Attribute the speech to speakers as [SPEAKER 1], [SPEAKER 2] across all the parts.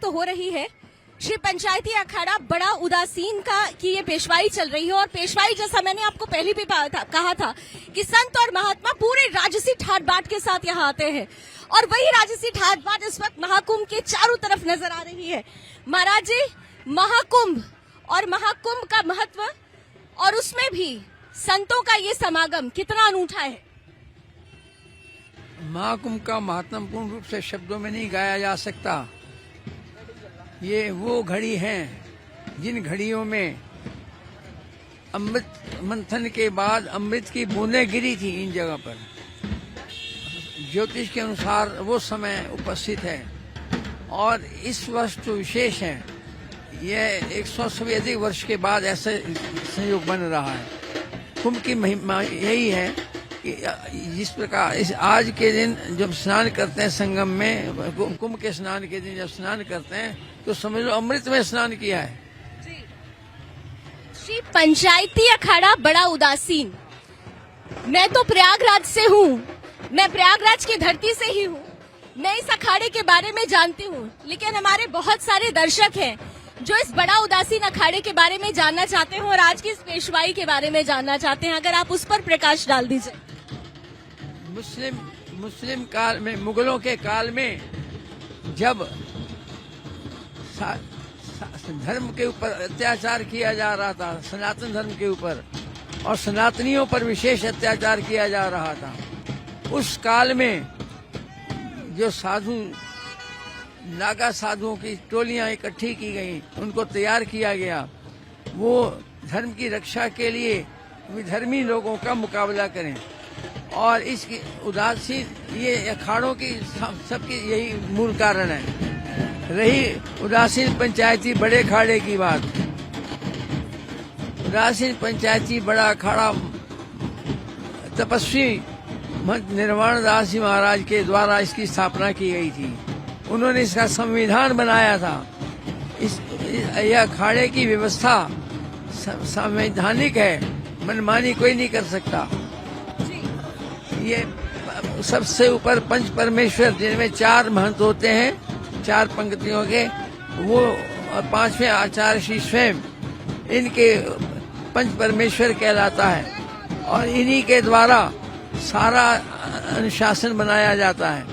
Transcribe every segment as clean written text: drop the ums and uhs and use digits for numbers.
[SPEAKER 1] तो हो रही है श्री पंचायती अखाड़ा बड़ा उदासीन का की ये पेशवाई चल रही है। और पेशवाई जैसा मैंने आपको पहले भी कहा था कि संत और महात्मा पूरे राजसी ठाट बाट के साथ यहाँ आते हैं और वही राजसी ठाट बाट इस वक्त महाकुंभ के चारों तरफ नजर आ रही है। महाराज जी, महाकुंभ और महाकुंभ का महत्व और उसमें भी संतों का ये समागम कितना अनूठा है।
[SPEAKER 2] महाकुंभ का महत्व पूर्ण रूप से शब्दों में नहीं गाया जा सकता। ये वो घड़ी है जिन घड़ियों में अमृत मंथन के बाद अमृत की बूंदें गिरी थी इन जगह पर। ज्योतिष के अनुसार वो समय उपस्थित है और इस वर्ष तो विशेष है। यह 100 से भी अधिक वर्ष के बाद ऐसे संयोग बन रहा है। कुंभ की महिमा यही है कि जिस प्रकार इस आज के दिन जब स्नान करते हैं संगम में, कुंभ के स्नान के दिन जब स्नान करते हैं तो समझ लो अमृत में स्नान किया है।
[SPEAKER 1] श्री पंचायती अखाड़ा बड़ा उदासीन। मैं तो प्रयागराज से हूँ, मैं प्रयागराज की धरती से ही हूँ। मैं इस अखाड़े के बारे में जानती हूँ, लेकिन हमारे बहुत सारे दर्शक हैं जो इस बड़ा उदासीन अखाड़े के बारे में जानना चाहते हैं और आज की इस पेशवाई के बारे में जानना चाहते हैं। अगर आप उस पर प्रकाश डाल दीजिए।
[SPEAKER 2] मुस्लिम काल में, मुगलों के काल में जब धर्म के ऊपर अत्याचार किया जा रहा था, सनातन धर्म के ऊपर, और सनातनियों पर विशेष अत्याचार किया जा रहा था, उस काल में जो साधु नागा साधुओं की टोलियां इकट्ठी की गई, उनको तैयार किया गया, वो धर्म की रक्षा के लिए विधर्मी लोगों का मुकाबला करें। और इसकी उदासीन ये अखाड़ों की सबकी यही मूल कारण है। रही उदासीन पंचायती बड़े अखाड़े की बात, उदासीन पंचायती बड़ा अखाड़ा तपस्वी निर्वाण दास जी महाराज के द्वारा इसकी स्थापना की गई थी। उन्होंने इसका संविधान बनाया था। यह अखाड़े की व्यवस्था संवैधानिक है, मनमानी कोई नहीं कर सकता। ये सबसे ऊपर पंच परमेश्वर, जिनमें 4 महंत होते हैं, 4 पंक्तियों के, वो 5वें आचार्य श्री स्वयं इनके पंच परमेश्वर कहलाता है और इन्हीं के द्वारा सारा अनुशासन बनाया जाता है।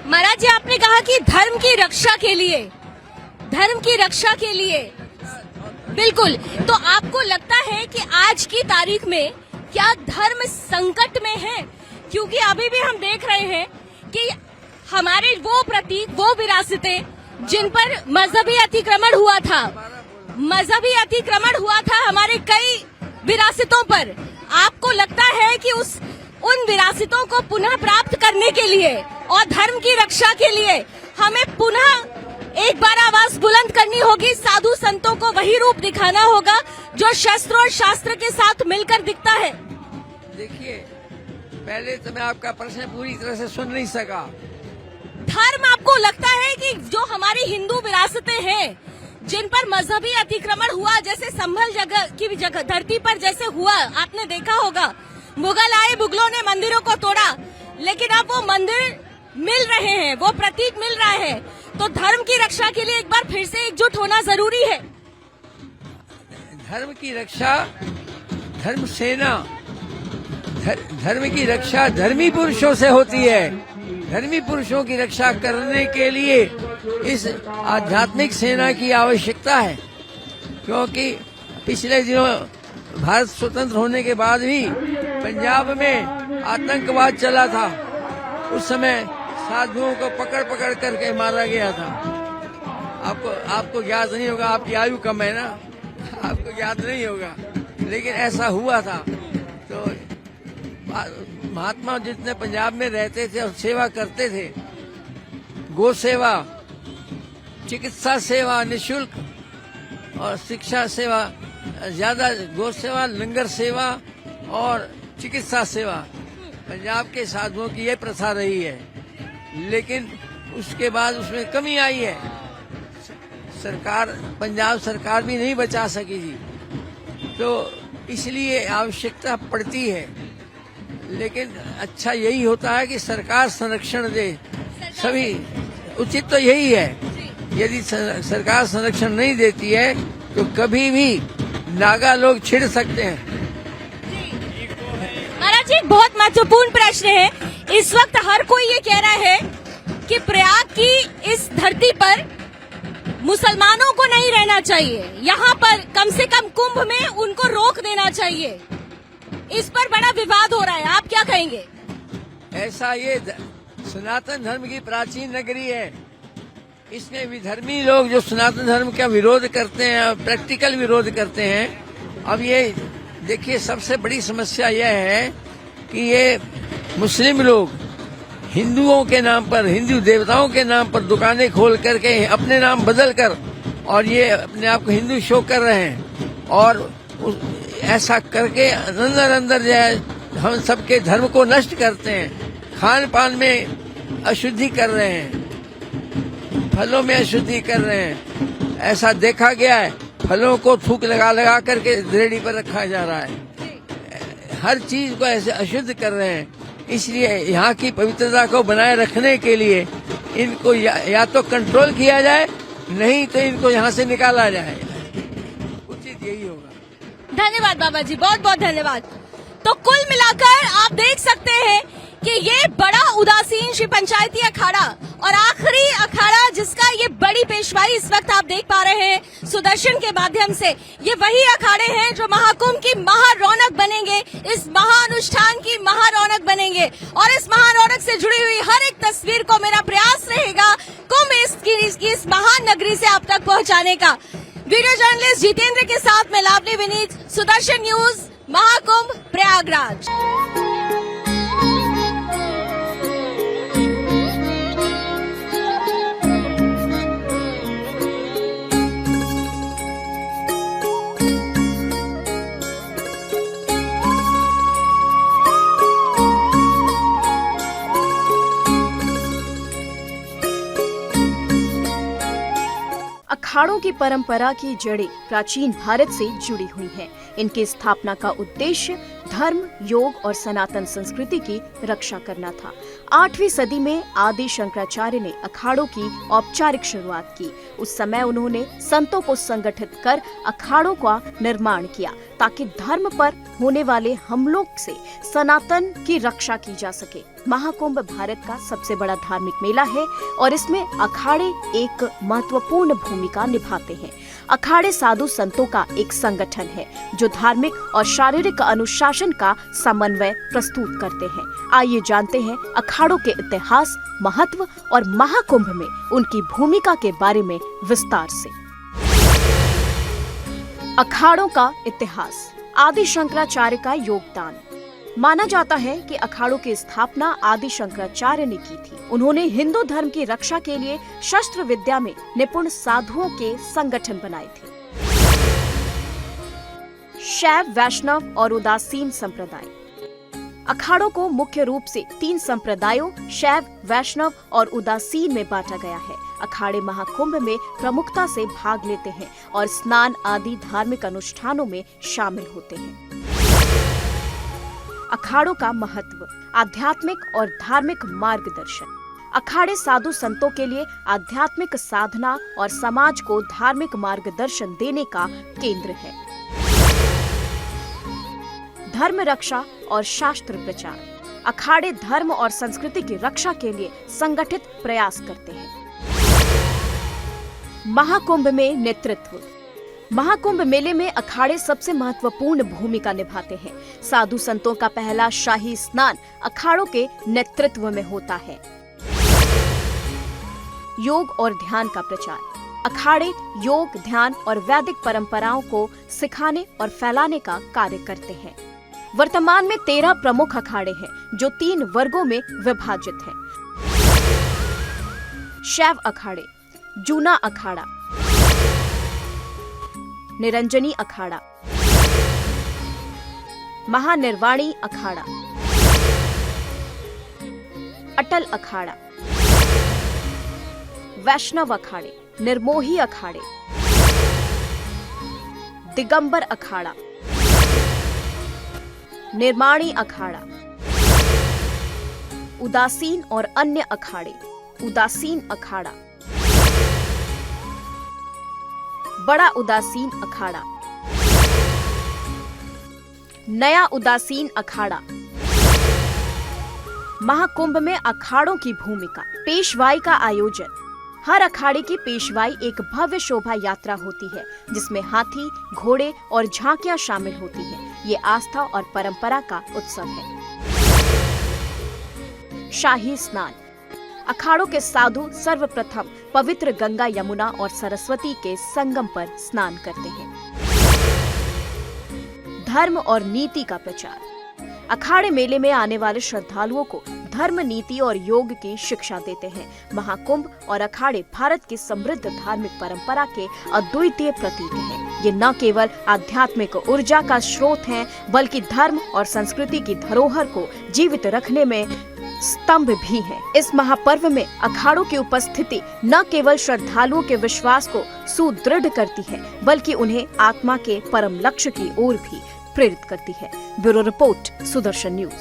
[SPEAKER 1] महाराज जी, आपने कहा कि धर्म की रक्षा के लिए बिल्कुल, तो आपको लगता है कि आज की तारीख में क्या धर्म संकट में है? क्योंकि अभी भी हम देख रहे हैं कि हमारे वो प्रतीक, वो विरासतें जिन पर मजहबी अतिक्रमण हुआ था हमारे कई विरासतों पर, आपको लगता है कि उन विरासतों को पुनः प्राप्त करने के लिए और धर्म की रक्षा के लिए हमें पुनः एक बार आवाज बुलंद करनी होगी, साधु संतों को वही रूप दिखाना होगा जो शस्त्र और शास्त्र के साथ मिलकर दिखता है?
[SPEAKER 2] देखिए, पहले तो मैं आपका प्रश्न पूरी तरह से सुन नहीं सका।
[SPEAKER 1] धर्म, आपको लगता है कि जो हमारी हिंदू विरासतें हैं जिन पर मजहबी अतिक्रमण हुआ, जैसे संभल की जगह धरती पर जैसे हुआ, आपने देखा होगा, मुगल आए, मुगलों ने मंदिरों को तोड़ा, लेकिन अब वो मंदिर मिल रहे हैं, वो प्रतीक मिल रहा है, तो धर्म की रक्षा के लिए एक बार फिर से एकजुट होना जरूरी है।
[SPEAKER 2] धर्म की रक्षा, धर्म सेना, धर्म की रक्षा धर्मी पुरुषों से होती है। धर्मी पुरुषों की रक्षा करने के लिए इस आध्यात्मिक सेना की आवश्यकता है, क्योंकि पिछले दिनों भारत स्वतंत्र होने के बाद भी पंजाब में आतंकवाद चला था। उस समय साधुओं को पकड़ पकड़ करके मारा गया था। आपको ज्ञात नहीं होगा, आपकी आयु कम है ना, आपको ज्ञात नहीं होगा, लेकिन ऐसा हुआ था। तो महात्मा जितने पंजाब में रहते थे और सेवा करते थे, गो सेवा, चिकित्सा सेवा निःशुल्क और शिक्षा सेवा ज्यादा, गो सेवा, लंगर सेवा और चिकित्सा सेवा, पंजाब के साधुओं की ये प्रथा रही है। लेकिन उसके बाद उसमें कमी आई है। पंजाब सरकार भी नहीं बचा सकी थी, तो इसलिए आवश्यकता पड़ती है। लेकिन अच्छा यही होता है कि सरकार संरक्षण दे, सभी उचित तो यही है। यदि सरकार संरक्षण नहीं देती है तो कभी भी नागा लोग छिड़ सकते हैं।
[SPEAKER 1] महाराज जी, एक बहुत महत्वपूर्ण प्रश्न है। इस वक्त हर कोई ये कह रहा है कि प्रयाग की इस धरती पर मुसलमानों को नहीं रहना चाहिए, यहाँ पर कम से कम कुंभ में उनको रोक देना चाहिए। इस पर बड़ा विवाद हो रहा है, आप क्या कहेंगे?
[SPEAKER 2] ऐसा ये सनातन धर्म की प्राचीन नगरी है, इसमें विधर्मी लोग जो सनातन धर्म का विरोध करते हैं, प्रैक्टिकल विरोध करते हैं। अब ये देखिए, सबसे बड़ी समस्या यह है कि ये मुस्लिम लोग हिंदुओं के नाम पर, हिंदू देवताओं के नाम पर दुकानें खोल करके अपने नाम बदल कर और ये अपने आप को हिंदू शो कर रहे हैं, और ऐसा करके अंदर अंदर जो है हम सबके धर्म को नष्ट करते हैं। खान पान में अशुद्धि कर रहे हैं, फलों में अशुद्धि कर रहे हैं। ऐसा देखा गया है, फलों को थूक लगा लगा करके रेडी पर रखा जा रहा है। हर चीज को ऐसे अशुद्ध कर रहे हैं। इसलिए यहाँ की पवित्रता को बनाए रखने के लिए इनको या तो कंट्रोल किया जाए, नहीं तो इनको यहाँ से निकाला जाए। उचित यही होगा।
[SPEAKER 1] धन्यवाद बाबा जी, बहुत बहुत धन्यवाद। तो कुल मिलाकर आप देख सकते हैं कि ये बड़ा उदासीन श्री पंचायती अखाड़ा और आखिरी अखाड़ा जिसका ये बड़ी पेशवाई इस वक्त आप देख पा रहे हैं सुदर्शन के माध्यम से, ये वही अखाड़े हैं जो महाकुंभ की महारौनक बनेंगे, इस महाअनुष्ठान की महारौनक बनेंगे। और इस महारौनक से जुड़ी हुई हर एक तस्वीर को मेरा प्रयास रहेगा कुंभ की इस महान नगरी से आप तक पहुंचाने का। वीडियो जर्नलिस्ट जितेंद्र के साथ में लावली विनीत, सुदर्शन न्यूज, महाकुंभ प्रयागराज।
[SPEAKER 3] अखाड़ों की परंपरा की जड़ें प्राचीन भारत से जुड़ी हुई हैं। इनकी स्थापना का उद्देश्य धर्म, योग और सनातन संस्कृति की रक्षा करना था। 8वीं सदी में आदि शंकराचार्य ने अखाड़ों की औपचारिक शुरुआत की। उस समय उन्होंने संतों को संगठित कर अखाड़ों का निर्माण किया ताकि धर्म पर होने वाले हमलों से सनातन की रक्षा की जा सके। महाकुंभ भारत का सबसे बड़ा धार्मिक मेला है और इसमें अखाड़े एक महत्वपूर्ण भूमिका निभाते हैं। अखाड़े साधु संतों का एक संगठन है जो धार्मिक और शारीरिक अनुशासन का समन्वय प्रस्तुत करते हैं। आइए जानते हैं अखाड़ों के इतिहास, महत्व और महाकुंभ में उनकी भूमिका के बारे में विस्तार से। अखाड़ों का इतिहास। आदि शंकराचार्य का योगदान। माना जाता है कि अखाड़ों की स्थापना आदि शंकराचार्य ने की थी। उन्होंने हिंदू धर्म की रक्षा के लिए शस्त्र विद्या में निपुण साधुओं के संगठन बनाए थे। शैव, वैष्णव और उदासीन संप्रदाय। अखाड़ों को मुख्य रूप से 3 संप्रदायों शैव, वैष्णव और उदासीन में बांटा गया है। अखाड़े महाकुंभ में प्रमुखता से भाग लेते हैं और स्नान आदि धार्मिक अनुष्ठानों में शामिल होते हैं। अखाड़ों का महत्व। आध्यात्मिक और धार्मिक मार्गदर्शन। अखाड़े साधु संतों के लिए आध्यात्मिक साधना और समाज को धार्मिक मार्गदर्शन देने का केंद्र है। धर्म रक्षा और शास्त्र प्रचार। अखाड़े धर्म और संस्कृति की रक्षा के लिए संगठित प्रयास करते हैं। महाकुंभ में नेतृत्व। महाकुंभ मेले में अखाड़े सबसे महत्वपूर्ण भूमिका निभाते हैं। साधु संतों का पहला शाही स्नान अखाड़ों के नेतृत्व में होता है। योग और ध्यान का प्रचार। अखाड़े योग, ध्यान और वैदिक परंपराओं को सिखाने और फैलाने का कार्य करते हैं। वर्तमान में 13 प्रमुख अखाड़े हैं जो 3 वर्गों में विभाजित हैं। शैव अखाड़े। जूना अखाड़ा, निरंजनी अखाड़ा, महानिर्वाणी अखाड़ा, अटल अखाड़ा। वैष्णव अखाड़े। निर्मोही अखाड़े, दिगंबर अखाड़ा, निर्माणी अखाड़ा, उदासीन और अन्य अखाड़े। उदासीन अखाड़ा, बड़ा उदासीन अखाड़ा। नया उदासीन अखाड़ा। महाकुंभ में अखाड़ों की भूमिका। पेशवाई का आयोजन। हर अखाड़े की पेशवाई एक भव्य शोभा यात्रा होती है जिसमें हाथी, घोड़े और झांकियां शामिल होती हैं। ये आस्था और परंपरा का उत्सव है। शाही स्नान। अखाड़ों के साधु सर्वप्रथम पवित्र गंगा, यमुना और सरस्वती के संगम पर स्नान करते हैं। धर्म और नीति का प्रचार। अखाड़े मेले में आने वाले श्रद्धालुओं को धर्म, नीति और योग की शिक्षा देते हैं। महाकुंभ और अखाड़े भारत की समृद्ध धार्मिक परंपरा के अद्वितीय प्रतीक हैं। ये न केवल आध्यात्मिक ऊर्जा का स्रोत हैं, बल्कि धर्म और संस्कृति की धरोहर को जीवित रखने में स्तंभ भी है। इस महापर्व में अखाड़ों की उपस्थिति न केवल श्रद्धालुओं के विश्वास को सुदृढ़ करती है, बल्कि उन्हें आत्मा के परम लक्ष्य की ओर भी प्रेरित करती है। Bureau report, Sudarshan news.